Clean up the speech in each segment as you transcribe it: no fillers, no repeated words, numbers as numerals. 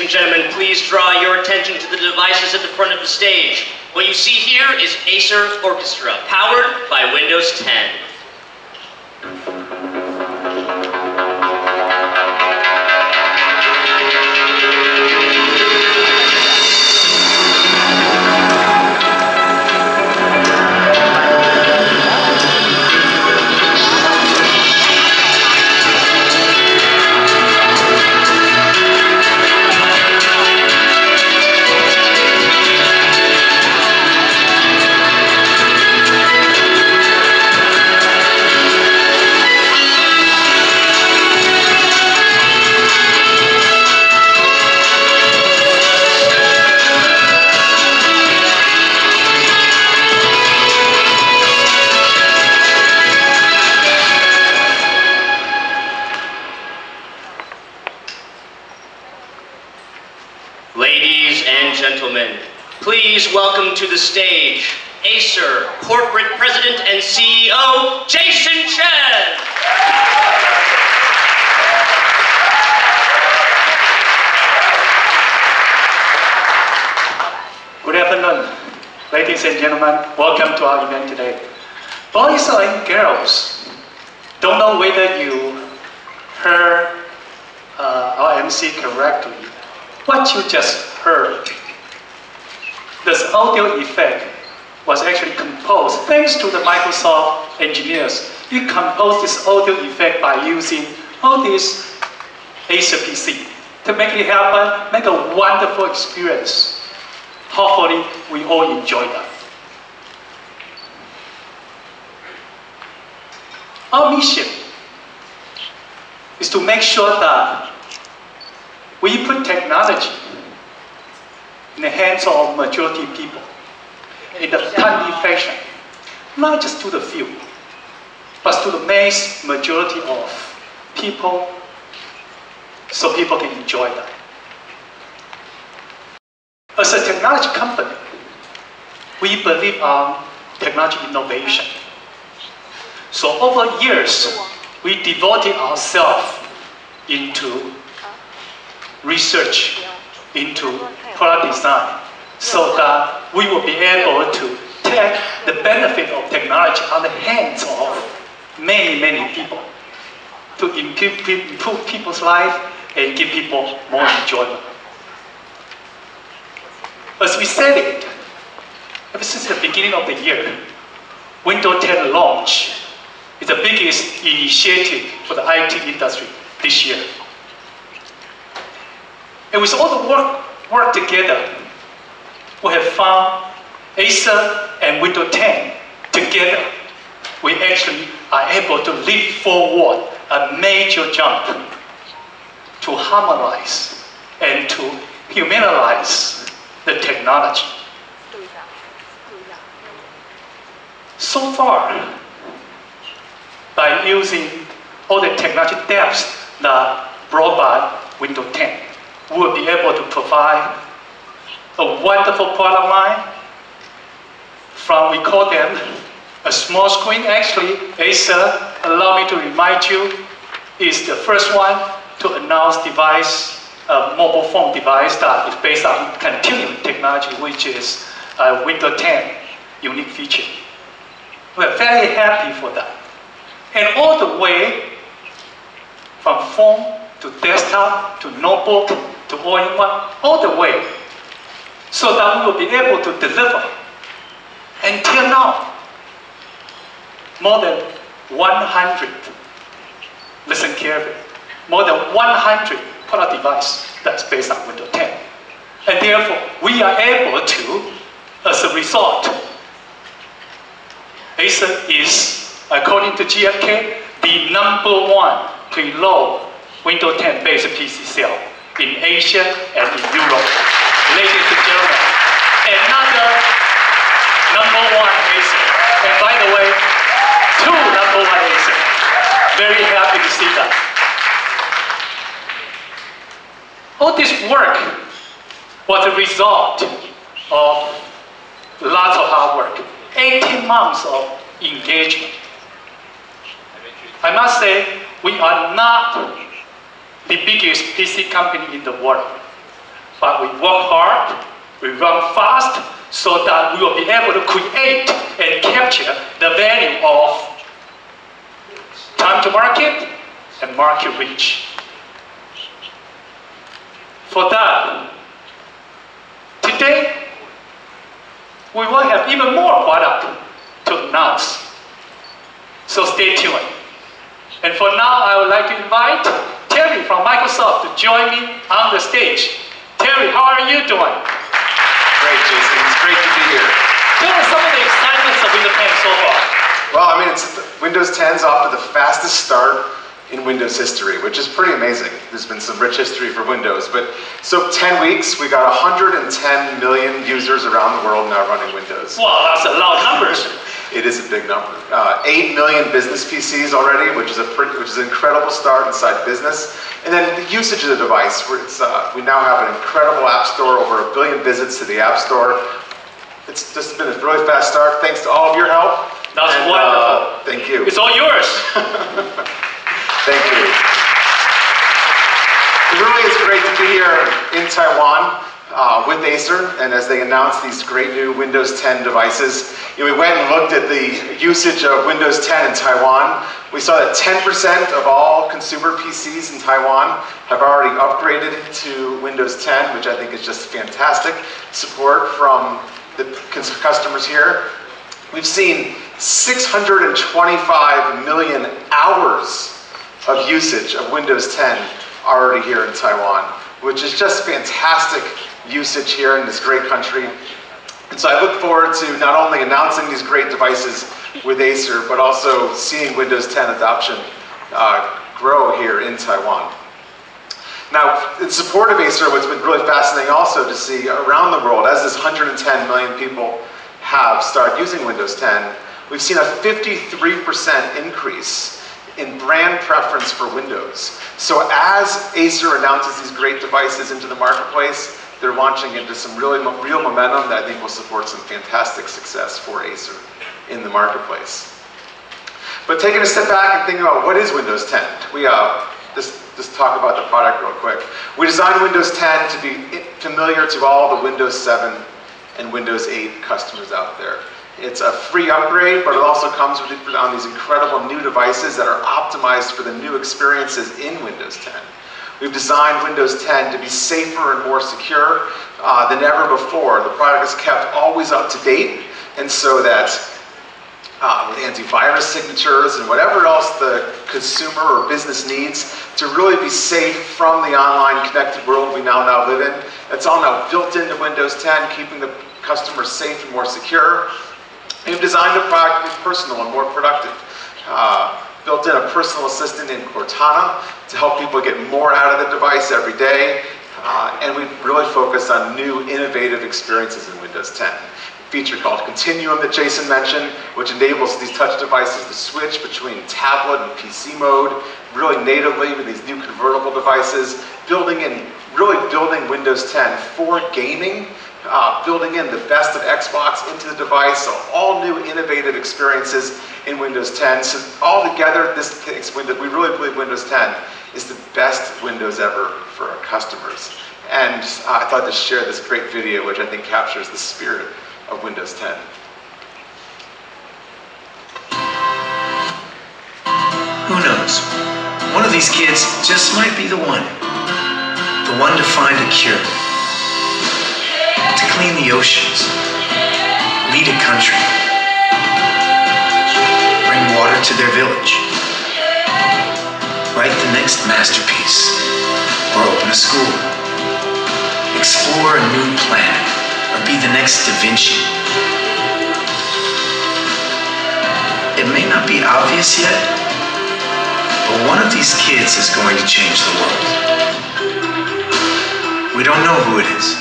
and gentlemen, please draw your attention to the devices at the front of the stage. What you see here is ACER Orchestra, powered by Windows 10. Ladies and gentlemen, please welcome to the stage ACER Corporate President and CEO, Jason Chen. Good afternoon, ladies and gentlemen. Welcome to our event today. Boys and girls, don't know whether you heard our MC correctly. What you just heard, this audio effect was actually composed thanks to the Microsoft engineers. You composed this audio effect by using all these ACER PC to make it happen, make a wonderful experience. Hopefully, we all enjoy that. Our mission is to make sure that we put technology in the hands of majority people in a timely fashion, not just to the few, but to the mass majority of people, so people can enjoy that. As a technology company, we believe on technology innovation. So over years, we devoted ourselves into research, into product design, so that we will be able to take the benefit of technology on the hands of many, many people to improve people's life and give people more enjoyment. As we said it, ever since the beginning of the year, Windows 10 launch is the biggest initiative for the IT industry this year. And with all the work together, we have found ACER and Windows 10 together. We actually are able to leap forward a major jump to harmonize and to humanize the technology. So far, by using all the technology depths that brought by Windows 10, we will be able to provide a wonderful product line from, we call them a small screen. Actually, ACER, allow me to remind you, is the first one to announce device, a mobile phone device that is based on continuum technology, which is a Windows 10 unique feature. We're very happy for that. And all the way from phone to desktop to notebook to all-in-one, all the way, so that we will be able to deliver, until now, more than 100, listen carefully, more than 100 product devices that's based on Windows 10. And therefore, we are able to, as a result, ACER is, according to GfK, the #1 preload Windows 10 based PC sale in Asia and in Europe. Ladies and gentlemen, another #1 ACER. And by the way, 2 #1 ACER. Very happy to see that. All this work was a result of lots of hard work. 18 months of engagement. I must say, we are not the biggest PC company in the world. but we work hard, we run fast, so that we will be able to create and capture the value of time to market and market reach. For that, today, we will have even more product to announce. So stay tuned. And for now, I would like to invite Terry from Microsoft to join me on the stage. Terry, how are you doing? Great, Jason. It's great to be here. Tell us some of the excitements of Windows 10 so far. Well, I mean, Windows 10's off to the fastest start in Windows history, which is pretty amazing. There's been some rich history for Windows, but so 10 weeks, we got 110 million users around the world now running Windows. Wow, that's a lot of numbers. It is a big number. 8 million business PCs already, which is an incredible start inside business. And then the usage of the device, we now have an incredible app store, over 1 billion visits to the app store. It's just been a really fast start, thanks to all of your help. That's wonderful. Thank you. It's all yours. Thank you. It really is great to be here in Taiwan with ACER, and as they announced these great new Windows 10 devices, we went and looked at the usage of Windows 10 in Taiwan. We saw that 10% of all consumer PCs in Taiwan have already upgraded to Windows 10, which I think is just fantastic support from the customers here. We've seen 625 million hours of usage of Windows 10 already here in Taiwan, which is just fantastic usage here in this great country. And so I look forward to not only announcing these great devices with ACER, but also seeing Windows 10 adoption grow here in Taiwan. Now, in support of ACER, what's been really fascinating also to see around the world, as this 110 million people have started using Windows 10, we've seen a 53% increase in brand preference for Windows. So as ACER announces these great devices into the marketplace, they're launching into some real momentum that I think will support some fantastic success for ACER in the marketplace. But taking a step back and thinking about what is Windows 10, we just talk about the product real quick. We designed Windows 10 to be familiar to all the Windows 7 and Windows 8 customers out there. It's a free upgrade, but it also comes with on these incredible new devices that are optimized for the new experiences in Windows 10. We've designed Windows 10 to be safer and more secure than ever before. The product is kept always up to date, and so that with antivirus signatures and whatever else the consumer or business needs to really be safe from the online connected world we now live in. It's all now built into Windows 10, keeping the customer safe and more secure. We've designed the product to be personal and more productive. Built in a personal assistant in Cortana to help people get more out of the device every day. And we've really focused on new innovative experiences in Windows 10. A feature called Continuum that Jason mentioned, which enables these touch devices to switch between tablet and PC mode, really natively with these new convertible devices, really building Windows 10 for gaming, building in the best of Xbox into the device, so all new innovative experiences in Windows 10. So all together, we really believe Windows 10 is the best Windows ever for our customers. And I thought to share this great video, which I think captures the spirit of Windows 10. Who knows? One of these kids just might be the one to find a cure, to clean the oceans, lead a country, bring water to their village, write the next masterpiece, or open a school, explore a new planet, or be the next Da Vinci. It may not be obvious yet, but one of these kids is going to change the world. We don't know who it is.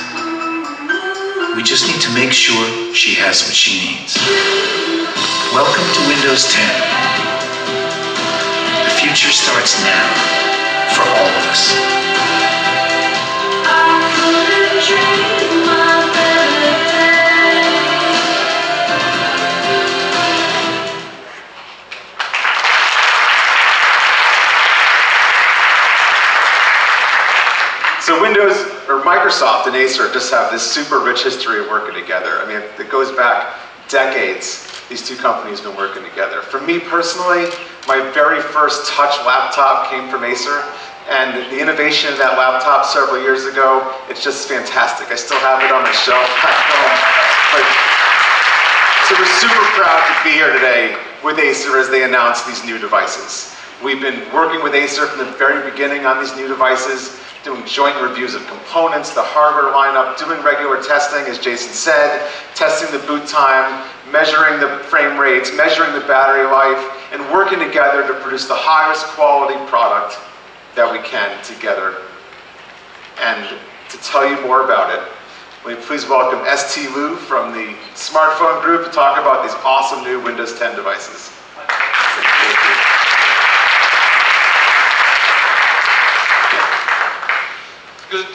We just need to make sure she has what she needs. Welcome to Windows 10. The future starts now for all of us. I couldn't dream my better day. So Windows or Microsoft and Acer just have this super rich history of working together. I mean, it goes back decades. These two companies have been working together. For me personally, my very first touch laptop came from Acer, and the innovation of that laptop several years ago, it's just fantastic. I still have it on my shelf back home. So we're super proud to be here today with Acer as they announce these new devices. We've been working with Acer from the very beginning on these new devices, doing joint reviews of components, the hardware lineup, doing regular testing, as Jason said, testing the boot time, measuring the frame rates, measuring the battery life, and working together to produce the highest quality product that we can together. And to tell you more about it, will you please welcome ST Lu from the smartphone group to talk about these awesome new Windows 10 devices.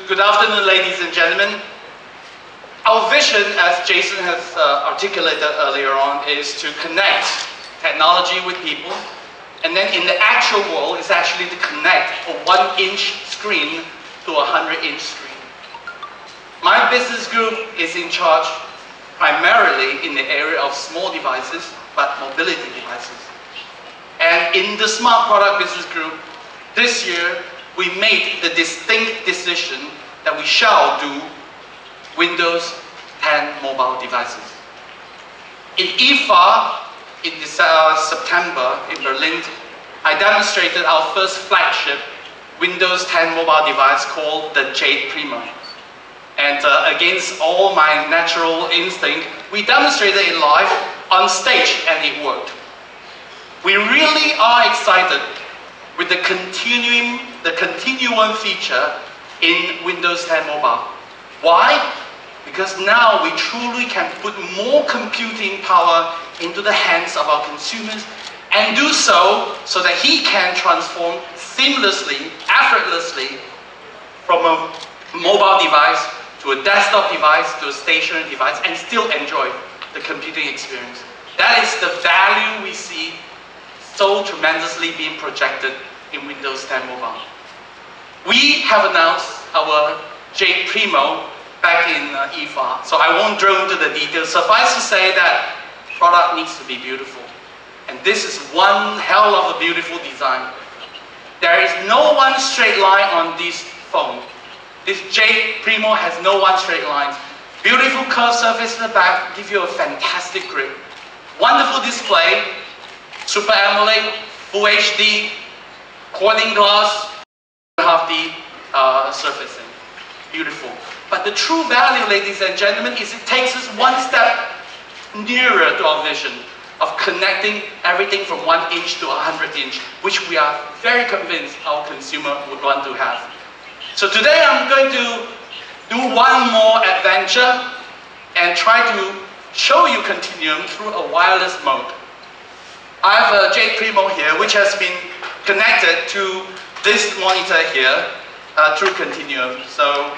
Good afternoon, ladies and gentlemen. Our vision, as Jason has articulated earlier on, is to connect technology with people, and then in the actual world, it's actually to connect a 1-inch screen to a 100-inch screen. My business group is in charge primarily in the area of small devices, but mobility devices. And in the Smart Product Business Group, this year, we made the distinct decision that we shall do Windows 10 mobile devices. In IFA, in September in Berlin, I demonstrated our first flagship Windows 10 mobile device called the Jade Primo. And against all my natural instinct, we demonstrated it live on stage and it worked. We really are excited with the continuum feature in Windows 10 Mobile. Why? Because now we truly can put more computing power into the hands of our consumers and do so that he can transform seamlessly, effortlessly from a mobile device to a desktop device to a stationary device and still enjoy the computing experience. That is the value we see so tremendously being projected in Windows 10 Mobile. We have announced our Jade Primo back in IFA, so I won't drill into the details. Suffice to say that product needs to be beautiful. And this is one hell of a beautiful design. There is no one straight line on this phone. This Jade Primo has no one straight line. Beautiful curved surface in the back, give you a fantastic grip. Wonderful display, Super AMOLED, Full HD, Corning glass, half the surfacing. Beautiful. But the true value, ladies and gentlemen, is it takes us one step nearer to our vision of connecting everything from 1 inch to 100 inch, which we are very convinced our consumer would want to have. So today I'm going to do one more adventure and try to show you Continuum through a wireless mode. I have a Jade Primo here, which has been connected to this monitor here through Continuum. So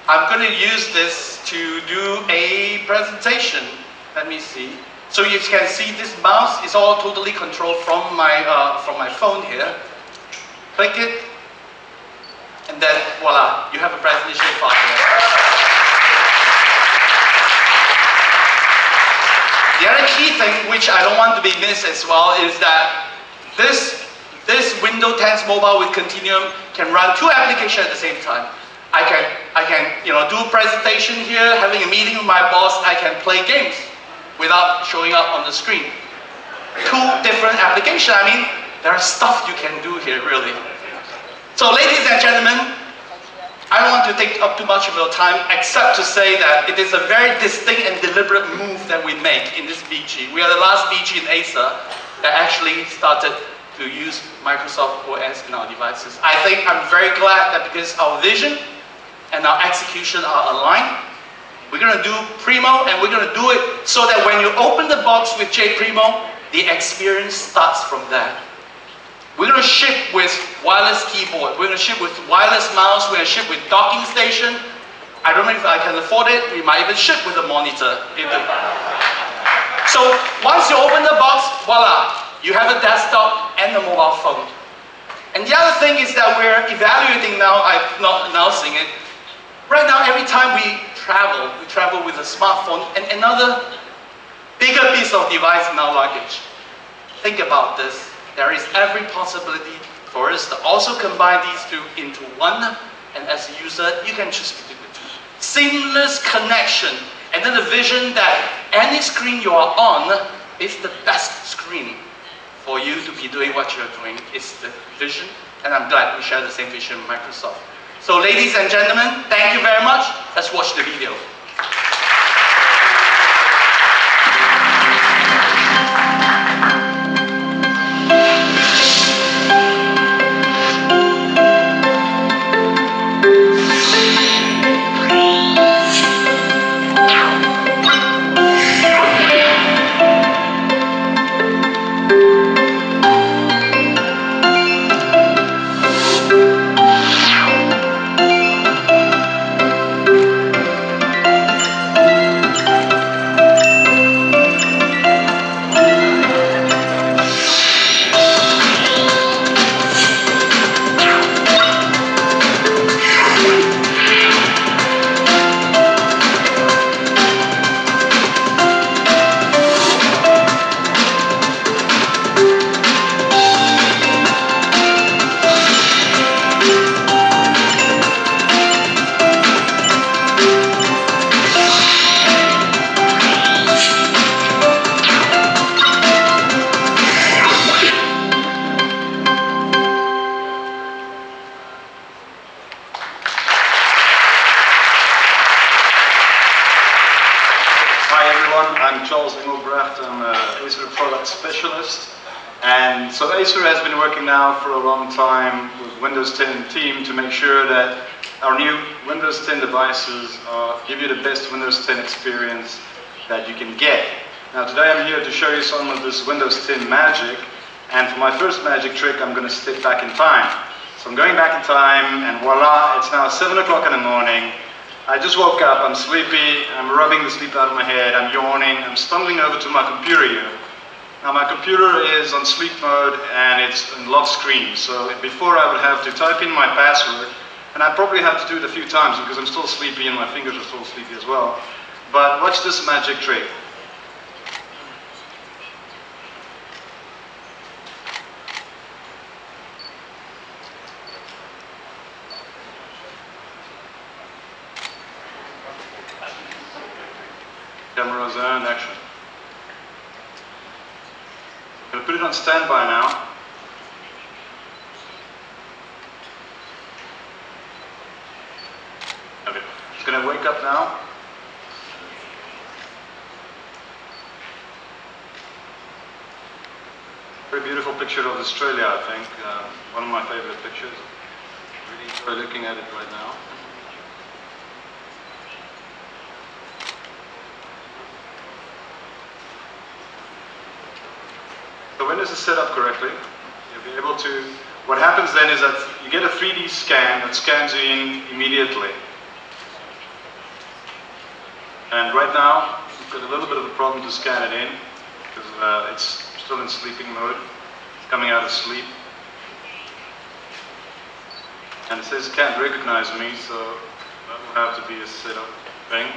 I'm going to use this to do a presentation. Let me see. So you can see this mouse is all totally controlled from my phone here. Click it, and then voila, you have a presentation file here. The other key thing, which I don't want to be missed as well, is that this Windows 10 Mobile with Continuum can run 2 applications at the same time. I can do a presentation here, having a meeting with my boss. I can play games without showing up on the screen. 2 different applications. I mean, there are stuff you can do here, really. So, ladies and gentlemen, I don't want to take up too much of your time, except to say that it is a very distinct and deliberate move that we make in this BG. We are the last BG in ACER that actually started to use Microsoft OS in our devices. I think I'm very glad that because our vision and our execution are aligned, we're going to do Primo, and we're going to do it so that when you open the box with Jade Primo, the experience starts from there. We're going to ship with wireless keyboard. We're going to ship with wireless mouse. We're going to ship with docking station. I don't know if I can afford it. We might even ship with a monitor. So once you open the box, voila, you have a desktop and a mobile phone. And the other thing is that we're evaluating now, I'm not announcing it, Right now, every time we travel with a smartphone and another bigger piece of device in our luggage. Think about this. There is every possibility for us to also combine these two into one, and as a user, you can choose between the two. Seamless connection, and then the vision that any screen you are on is the best screen for you to be doing what you're doing. It's the vision, and I'm glad we share the same vision with Microsoft. So ladies and gentlemen, thank you very much. Let's watch the video. ACER product specialist, and so ACER has been working now for a long time with Windows 10 team to make sure that our new Windows 10 devices give you the best Windows 10 experience that you can get. Now today I'm here to show you some of this Windows 10 magic, and for my first magic trick I'm going to step back in time. So I'm going back in time, and voila, it's now 7 o'clock in the morning. I just woke up, I'm sleepy, I'm rubbing the sleep out of my head, I'm yawning, I'm stumbling over to my computer here. Now my computer is on sleep mode and it's in lock screen, so before I would have to type in my password, and I probably have to do it a few times because I'm still sleepy and my fingers are still sleepy as well. But watch this magic trick. Camera zone, action. I'm going to put it on standby now. Okay, it's going to wake up now. Very beautiful picture of Australia, I think. One of my favorite pictures. Really enjoy looking at it right now. So when this is set up correctly, you'll be able to, what happens then is that you get a 3D scan that scans you in immediately. And right now, we've got a little bit of a problem to scan it in, because it's still in sleeping mode. It's coming out of sleep. And it says it can't recognize me, so that will have to be a setup thing.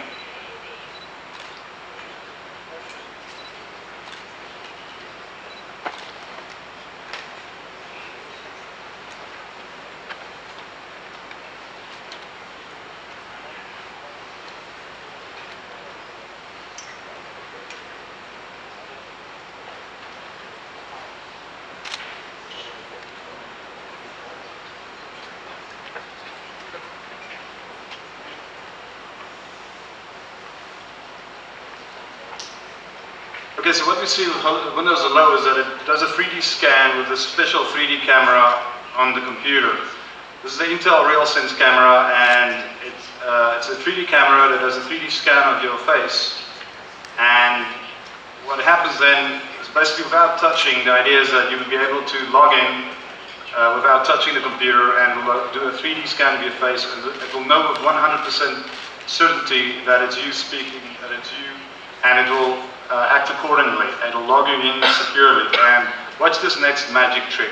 Okay, so what we see with Windows 11 is that it does a 3D scan with a special 3D camera on the computer. This is the Intel RealSense camera, and it's a 3D camera that does a 3D scan of your face. And what happens then is basically without touching, the idea is that you would be able to log in without touching the computer, and it will do a 3D scan of your face, and it will know with 100% certainty that it's you speaking, that it's you, and it will act accordingly. It'll log you in securely. And watch this next magic trick.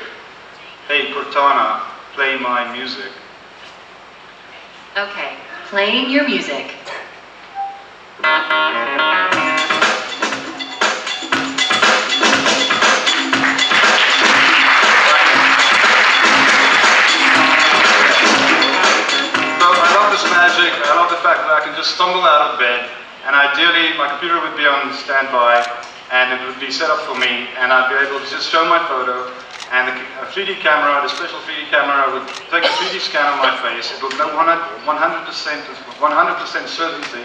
Hey Cortana, play my music. Okay, playing your music. Magic. I love the fact that I can just stumble out of bed, and ideally my computer would be on standby and it would be set up for me, and I'd be able to just show my photo, and a 3D camera, the special 3D camera, would take a 3D scan of my face. It would know 100% certainty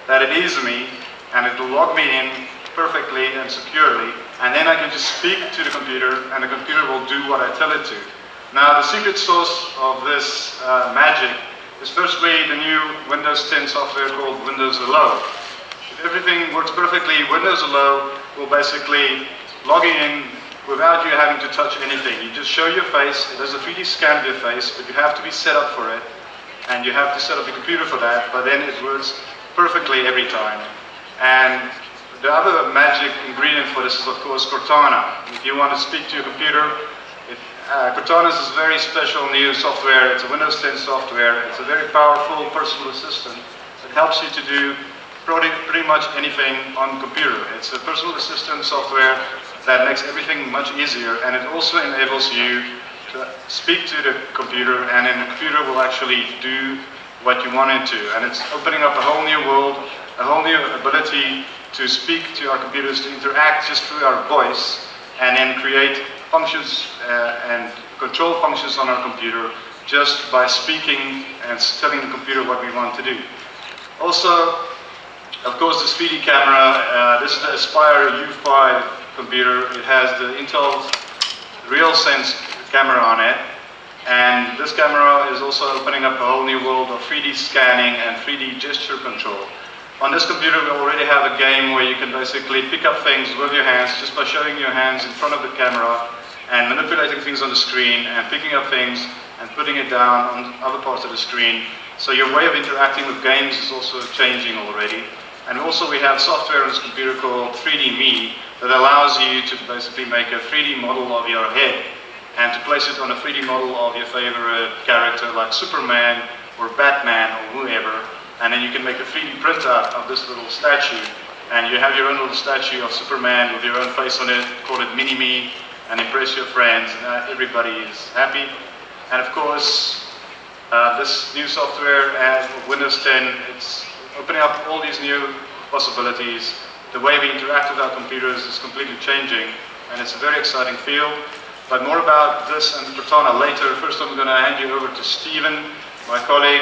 that it is me, and it will log me in perfectly and securely, and then I can just speak to the computer, and the computer will do what I tell it to. Now, the secret sauce of this magic is firstly the new Windows 10 software called Windows Hello. If everything works perfectly, Windows Hello will basically log in without you having to touch anything. You just show your face, it does a 3D scan of your face, but you have to be set up for it, and you have to set up your computer for that, but then it works perfectly every time. And the other magic ingredient for this is, of course, Cortana. If you want to speak to your computer, Cortana is very special new software. It's a Windows 10 software. It's a very powerful personal assistant that helps you to do pretty much anything on the computer. It's a personal assistant software that makes everything much easier, and it also enables you to speak to the computer, and then the computer will actually do what you want it to. And it's opening up a whole new world, a whole new ability to speak to our computers, to interact just through our voice, and then create functions and control functions on our computer just by speaking and telling the computer what we want to do. Also, of course, this 3D camera, this is the Aspire U5 computer. It has the Intel RealSense camera on it, and this camera is also opening up a whole new world of 3D scanning and 3D gesture control. On this computer, we already have a game where you can basically pick up things with your hands just by showing your hands in front of the camera and manipulating things on the screen and picking up things and putting it down on other parts of the screen. So your way of interacting with games is also changing already. And also we have software on this computer called 3D Me that allows you to basically make a 3D model of your head and to place it on a 3D model of your favorite character like Superman or Batman or whoever. And then you can make a 3D printout of this little statue, and you have your own little statue of Superman with your own face on it, call it Mini-Me, and impress your friends, and everybody is happy. And of course, this new software and Windows 10, it's opening up all these new possibilities. The way we interact with our computers is completely changing, and it's a very exciting field. But more about this and Cortana later. First, I'm going to hand you over to Steven, my colleague,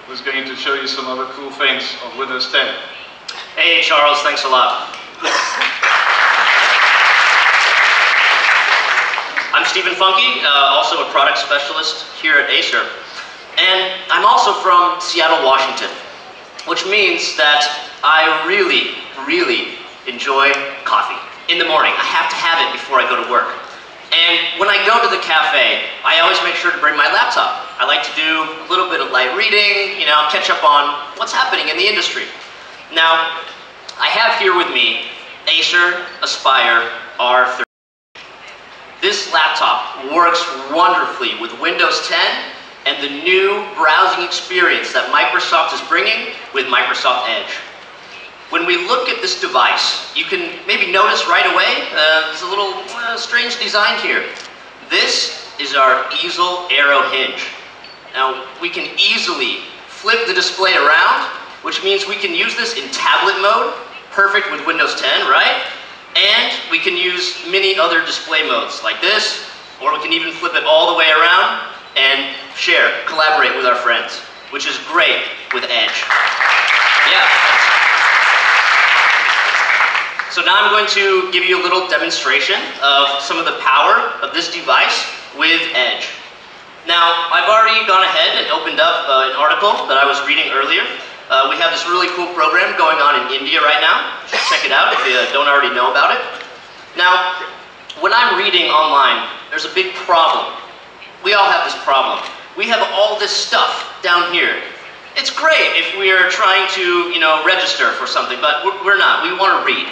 who's going to show you some other cool things of Windows 10. Hey, Charles, thanks a lot. I'm Stephen Funke, also a product specialist here at ACER. And I'm also from Seattle, Washington, which means that I really, really enjoy coffee in the morning. I have to have it before I go to work. And when I go to the cafe, I always make sure to bring my laptop. I like to do a little bit of light reading, catch up on what's happening in the industry. Now, I have here with me ACER Aspire R14. This laptop works wonderfully with Windows 10 and the new browsing experience that Microsoft is bringing with Microsoft Edge. When we look at this device, you can maybe notice right away, there's a little strange design here. This is our easel arrow hinge. Now, we can easily flip the display around, which means we can use this in tablet mode, perfect with Windows 10, right? And we can use many other display modes like this, or we can even flip it all the way around and share, collaborate with our friends, which is great with Edge. Yeah. So now I'm going to give you a little demonstration of some of the power of this device with Edge. Now, I've already gone ahead and opened up an article that I was reading earlier. We have this really cool program going on in India right now. You should check it out if you don't already know about it. Now, when I'm reading online, there's a big problem. We all have this problem. We have all this stuff down here. It's great if we're trying to, register for something, but we're not. We want to read.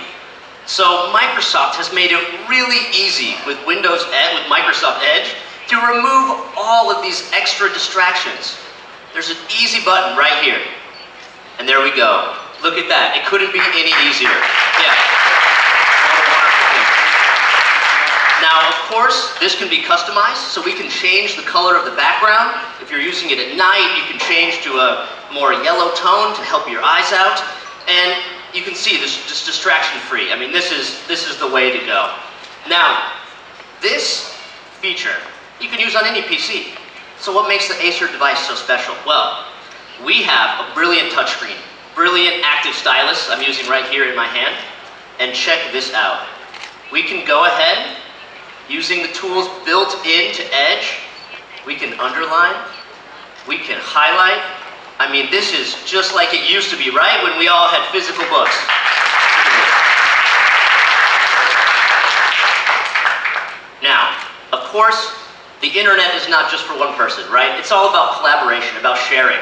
So Microsoft has made it really easy with Microsoft Edge to remove all of these extra distractions. There's an easy button right here. And there we go. Look at that. It couldn't be any easier. Yeah. Now, of course, this can be customized, so we can change the color of the background. If you're using it at night, you can change to a more yellow tone to help your eyes out. And you can see this is distraction-free. I mean, this is the way to go. Now, this feature you can use on any PC. So what makes the ACER device so special? Well, we have a brilliant touchscreen, brilliant active stylus I'm using right here in my hand. And check this out. We can go ahead, using the tools built into Edge, we can underline, we can highlight. I mean, this is just like it used to be, right? When we all had physical books. Now, of course, the internet is not just for one person, right? It's all about collaboration, about sharing.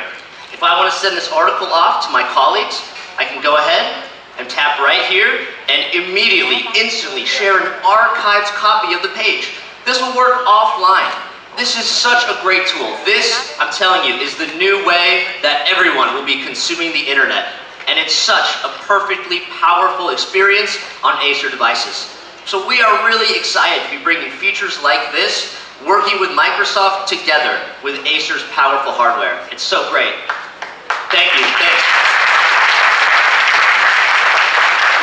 If I want to send this article off to my colleagues, I can go ahead and tap right here and immediately, instantly share an archived copy of the page. This will work offline. This is such a great tool. This, I'm telling you, is the new way that everyone will be consuming the internet. And it's such a perfectly powerful experience on ACER devices. So we are really excited to be bringing features like this, working with Microsoft together with ACER's powerful hardware. It's so great. Thank you. Thanks.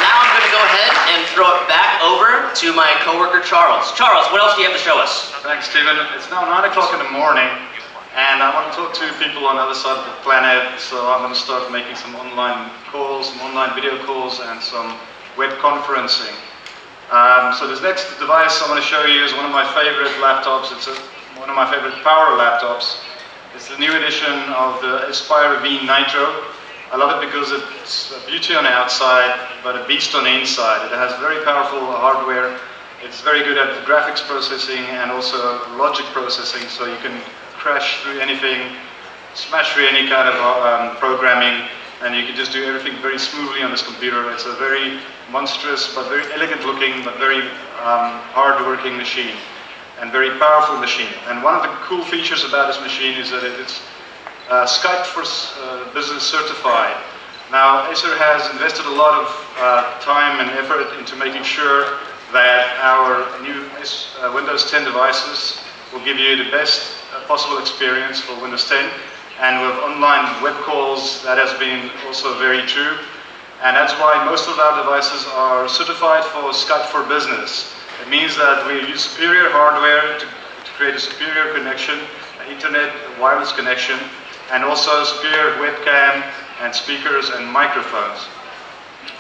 Now I'm going to go ahead and throw it back over to my coworker Charles. Charles, what else do you have to show us? Thanks, Stephen. It's now 9 o'clock in the morning, and I want to talk to people on the other side of the planet, so I'm going to start making some online calls, some online video calls, and some web conferencing. So this next device I want to show you is one of my favorite laptops. It's one of my favorite power laptops. It's the new edition of the Aspire V Nitro. I love it because it's a beauty on the outside, but a beast on the inside. It has very powerful hardware. It's very good at graphics processing and also logic processing, so you can crash through anything, smash through any kind of programming, and you can just do everything very smoothly on this computer. It's a very monstrous, but very elegant looking, but very hard working machine, and very powerful machine. And one of the cool features about this machine is that it's Skype for Business certified. Now, ACER has invested a lot of time and effort into making sure that our new Windows 10 devices will give you the best possible experience for Windows 10. And with online web calls, that has been also very true. And that's why most of our devices are certified for Skype for Business. It means that we use superior hardware to create a superior connection, an internet wireless connection, and also superior webcam and speakers and microphones.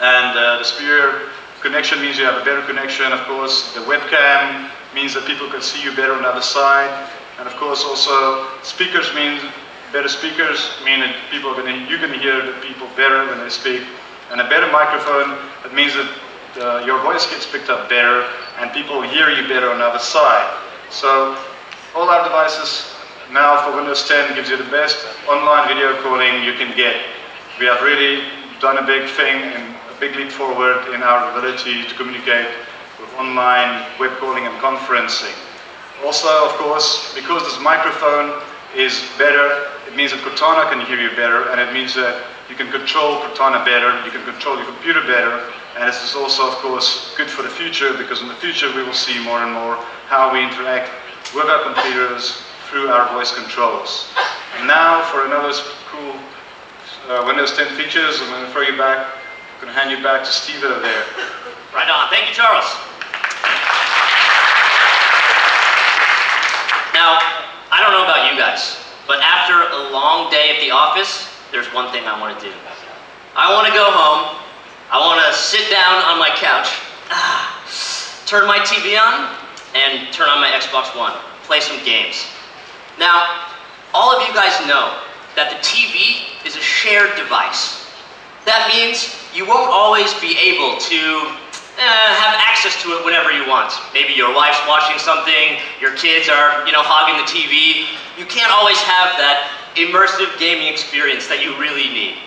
And the superior connection means you have a better connection. Of course, the webcam means that people can see you better on the other side. And of course, also speakers mean better speakers mean that you're going to hear the people better when they speak. And a better microphone, that means that your voice gets picked up better and people hear you better on the other side. So all our devices now for Windows 10 gives you the best online video calling you can get. We have really done a big thing and a big leap forward in our ability to communicate with online web calling and conferencing. Also, of course, because this microphone is better, it means that Cortana can hear you better, and it means that you can control Cortana better, you can control your computer better, and this is also, of course, good for the future, because in the future we will see more and more how we interact with our computers through our voice controls. And now for another cool Windows 10 features, I'm going to throw you back, I'm going to hand you back to Steve over there. Right on. Thank you, Charles. Now, I don't know about you guys, but after a long day at the office, there's one thing I want to do. I want to go home, I want to sit down on my couch, turn my TV on, and turn on my Xbox One, play some games. Now, all of you guys know that the TV is a shared device. That means you won't always be able to have access to it whenever you want. Maybe your wife's watching something, your kids are, hogging the TV. You can't always have that immersive gaming experience that you really need.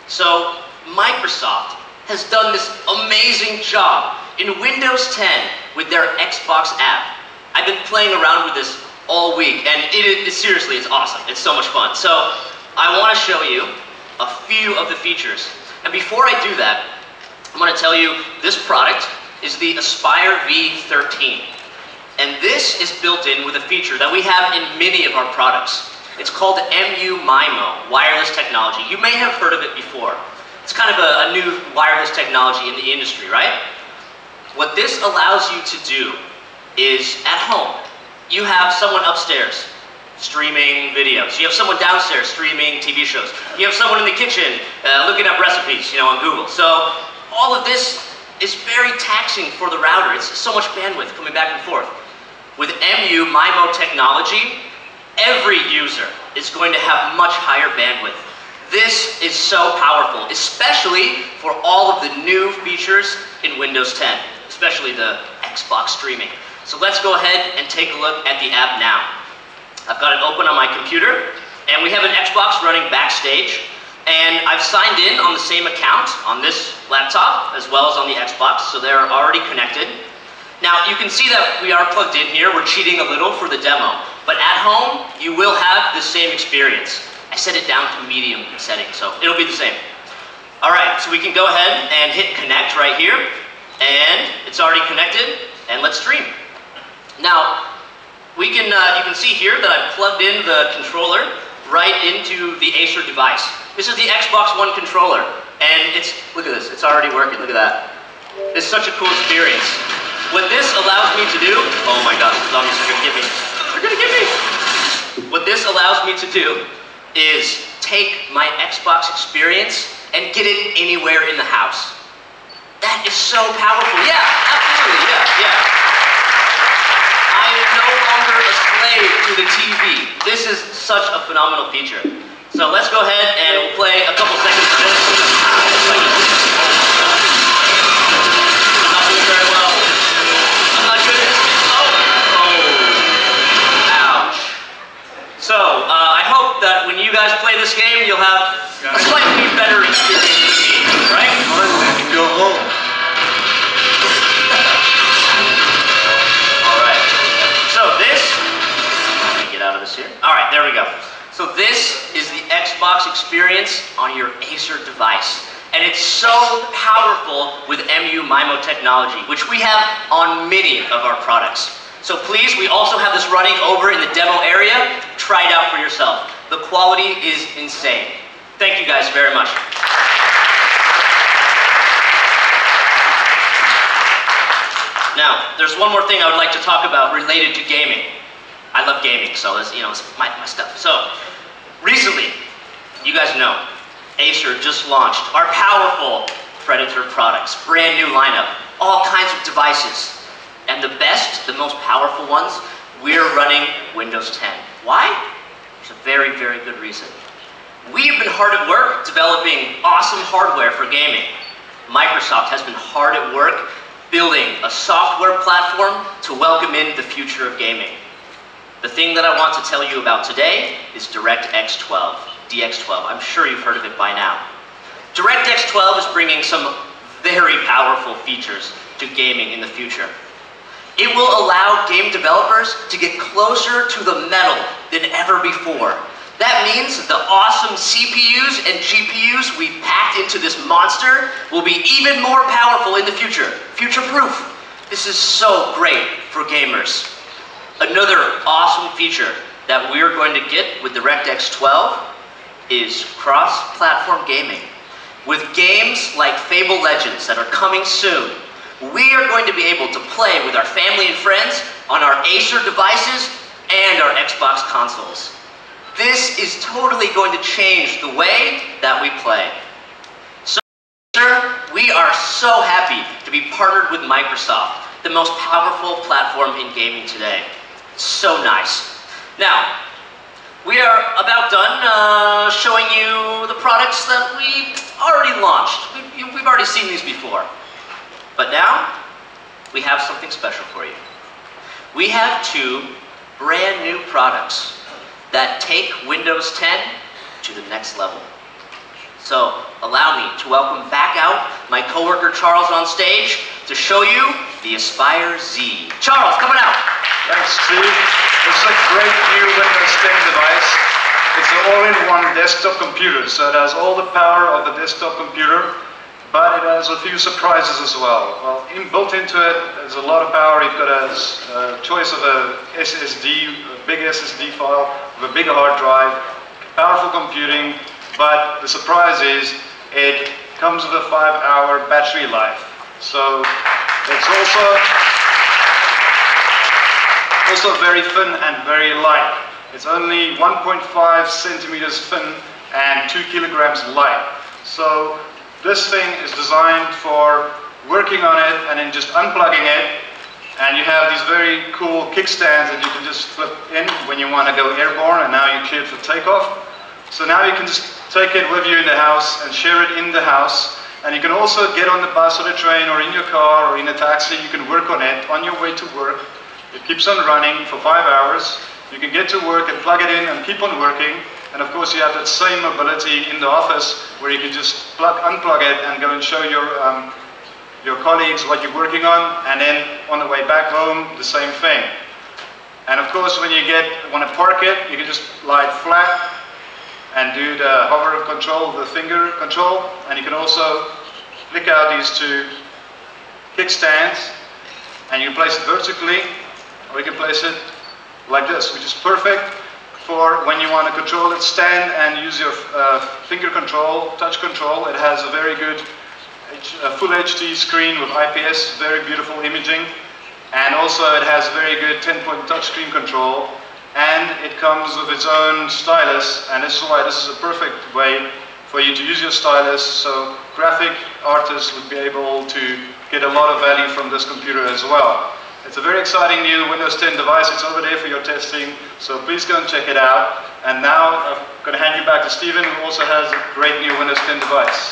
So Microsoft has done this amazing job in Windows 10 with their Xbox app. I've been playing around with this all week, and seriously, it's awesome. It's so much fun. So I want to show you a few of the features. And before I do that, I'm going to tell you this product is the Aspire V13. And this is built in with a feature that we have in many of our products. It's called MU-MIMO, wireless technology. You may have heard of it before. It's kind of a new wireless technology in the industry, right? What this allows you to do is, at home, you have someone upstairs streaming videos. You have someone downstairs streaming TV shows. You have someone in the kitchen looking up recipes, on Google. So all of this is very taxing for the router. It's so much bandwidth coming back and forth. With MU-MIMO technology, every user is going to have much higher bandwidth. This is so powerful, especially for all of the new features in Windows 10, especially the Xbox streaming. So let's go ahead and take a look at the app now. I've got it open on my computer, and we have an Xbox running backstage, and I've signed in on the same account on this laptop as well as on the Xbox, so they're already connected. Now, you can see that we are plugged in here. We're cheating a little for the demo. But at home, you will have the same experience. I set it down to medium setting, so it'll be the same. All right, so we can go ahead and hit connect right here. And it's already connected, and let's stream. Now, you can see here that I've plugged in the controller right into the ACER device. This is the Xbox One controller, and look at this, it's already working, look at that. It's such a cool experience. What this allows me to do, oh my gosh, the zombies are gonna get me. They're gonna get me. What this allows me to do is take my Xbox experience and get it anywhere in the house. That is so powerful. Yeah, absolutely, yeah. I am no longer a slave to the TV. This is such a phenomenal feature. So let's go ahead and we'll play a couple seconds of this. I'm not doing very well. I'm not good. Ouch. So, I hope that when you guys play this game, you'll have a slightly better experience than me, right? I can go home. Alright. So this, let me get out of this here. Alright, there we go. So this is the Xbox experience on your ACER device. And it's so powerful with MU-MIMO technology, which we have on many of our products. So please, we also have this running over in the demo area. Try it out for yourself. The quality is insane. Thank you guys very much. Now, there's one more thing I would like to talk about related to gaming. I love gaming, so that's, it's my stuff. So, recently, you guys know, ACER just launched our powerful Predator products, brand new lineup, all kinds of devices. And the best, the most powerful ones, we're running Windows 10. Why? There's a very, very good reason. We've been hard at work developing awesome hardware for gaming. Microsoft has been hard at work building a software platform to welcome in the future of gaming. The thing that I want to tell you about today is DirectX 12, DX12. I'm sure you've heard of it by now. DirectX 12 is bringing some very powerful features to gaming in the future. It will allow game developers to get closer to the metal than ever before. That means the awesome CPUs and GPUs we packed into this monster will be even more powerful in the future. Future-proof. This is so great for gamers. Another awesome feature that we're going to get with DirectX 12 is cross-platform gaming. With games like Fable Legends that are coming soon, we are going to be able to play with our family and friends on our ACER devices and our Xbox consoles. This is totally going to change the way that we play. So, we are so happy to be partnered with Microsoft, the most powerful platform in gaming today. So nice. Now, we are about done showing you the products that we already launched. We've already seen these before. But now, we have something special for you. We have two brand new products that take Windows 10 to the next level. So, allow me to welcome back out my coworker Charles on stage to show you the Aspire Z. Charles, coming out. Thanks, Steve. This is a great new Windows 10 device. It's an all-in-one desktop computer, so it has all the power of the desktop computer, but it has a few surprises as well. Well, built into it, there's a lot of power. You've got a choice of a SSD, a big SSD file, with a bigger hard drive, powerful computing, but the surprise is it comes with a 5-hour battery life. So it's also very thin and very light. It's only 1.5 centimeters thin and 2 kilograms light. So this thing is designed for working on it and then just unplugging it. And you have these very cool kickstands that you can just flip in when you want to go airborne, and now you're cleared for takeoff. So now you can just take it with you in the house and share it in the house. And you can also get on the bus or the train or in your car or in a taxi. You can work on it on your way to work. It keeps on running for 5 hours. You can get to work and plug it in and keep on working. And of course you have that same mobility in the office where you can just unplug it and go and show your colleagues what you're working on, and then on the way back home, the same thing. And of course when you want to park it, you can just lie it flat and do the hover control, the finger control, and you can also flick out these two kickstands, and you can place it vertically, or you can place it like this, which is perfect for when you want to control it, stand and use your finger control, touch control. It has a very good full HD screen with IPS, very beautiful imaging, and also it has very good 10-point touchscreen control, and it comes with its own stylus, and this is why this is a perfect way for you to use your stylus, so graphic artists would be able to get a lot of value from this computer as well. It's a very exciting new Windows 10 device. It's over there for your testing, so please go and check it out. And now I'm going to hand you back to Stephen, who also has a great new Windows 10 device.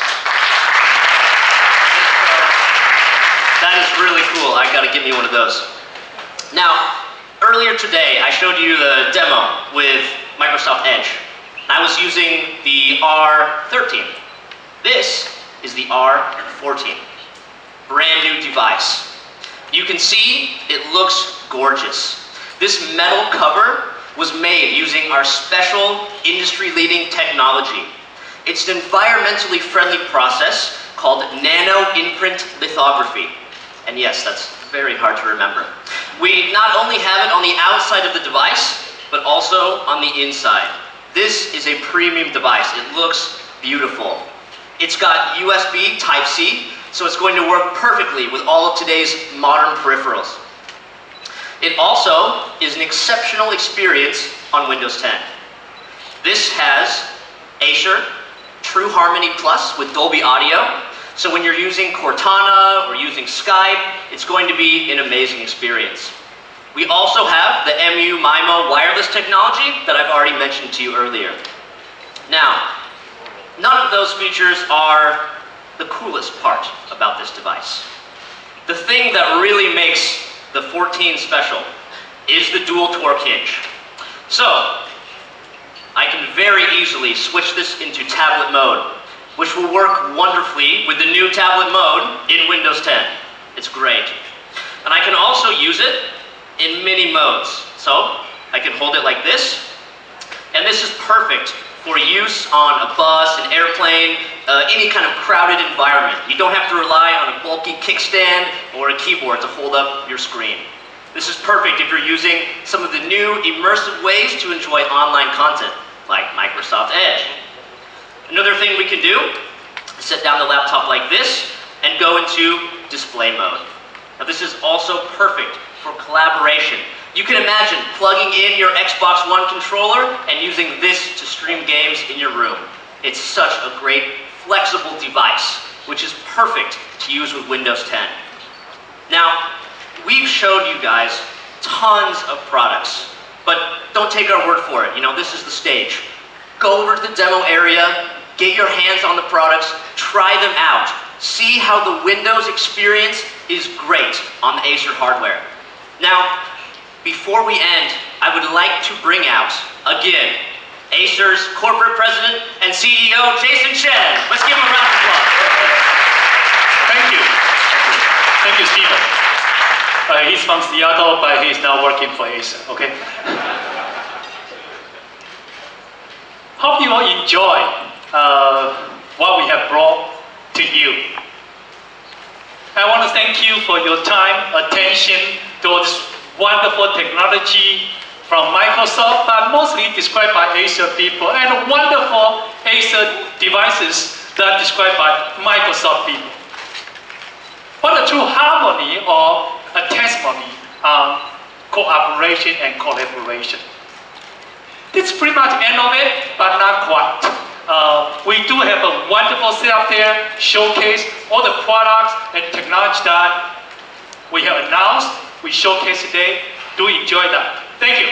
That is really cool. I gotta get me one of those. Now, earlier today, I showed you the demo with Microsoft Edge. I was using the R13. This is the R14. Brand new device. You can see it looks gorgeous. This metal cover was made using our special industry-leading technology. It's an environmentally friendly process called nano imprint lithography. And yes, that's very hard to remember. We not only have it on the outside of the device, but also on the inside. This is a premium device. It looks beautiful. It's got USB Type-C, so it's going to work perfectly with all of today's modern peripherals. It also is an exceptional experience on Windows 10. This has ACER True Harmony Plus with Dolby Audio, so when you're using Cortana or using Skype, it's going to be an amazing experience. We also have the MU-MIMO wireless technology that I've already mentioned to you earlier. Now, none of those features are the coolest part about this device. The thing that really makes the 14 special is the dual torque hinge. So, I can very easily switch this into tablet mode, which will work wonderfully with the new tablet mode in Windows 10. It's great. And I can also use it in many modes. So, I can hold it like this, and this is perfect for use on a bus, an airplane, any kind of crowded environment. You don't have to rely on a bulky kickstand or a keyboard to hold up your screen. This is perfect if you're using some of the new immersive ways to enjoy online content, like Microsoft Edge. Another thing we can do is set down the laptop like this and go into display mode. Now this is also perfect for collaboration. You can imagine plugging in your Xbox One controller and using this to stream games in your room. It's such a great, flexible device, which is perfect to use with Windows 10. Now, we've showed you guys tons of products, but don't take our word for it. You know, this is the stage. Go over to the demo area, get your hands on the products, try them out. See how the Windows experience is great on the ACER hardware. Now, before we end, I would like to bring out, again, ACER's corporate president and CEO, Jason Chen. Let's give him a round of applause. Thank you. Thank you, Stephen. He's from Seattle, but he's now working for ACER, okay? Hope you will enjoy what we have brought to you. I want to thank you for your time, attention to this wonderful technology from Microsoft, but mostly described by ACER people, and wonderful ACER devices that are described by Microsoft people. What a true harmony or a testimony are cooperation and collaboration. This is pretty much the end of it, but not quite. We do have a wonderful setup there, showcase all the products and technology that we have announced, we showcase today. Do enjoy that. Thank you.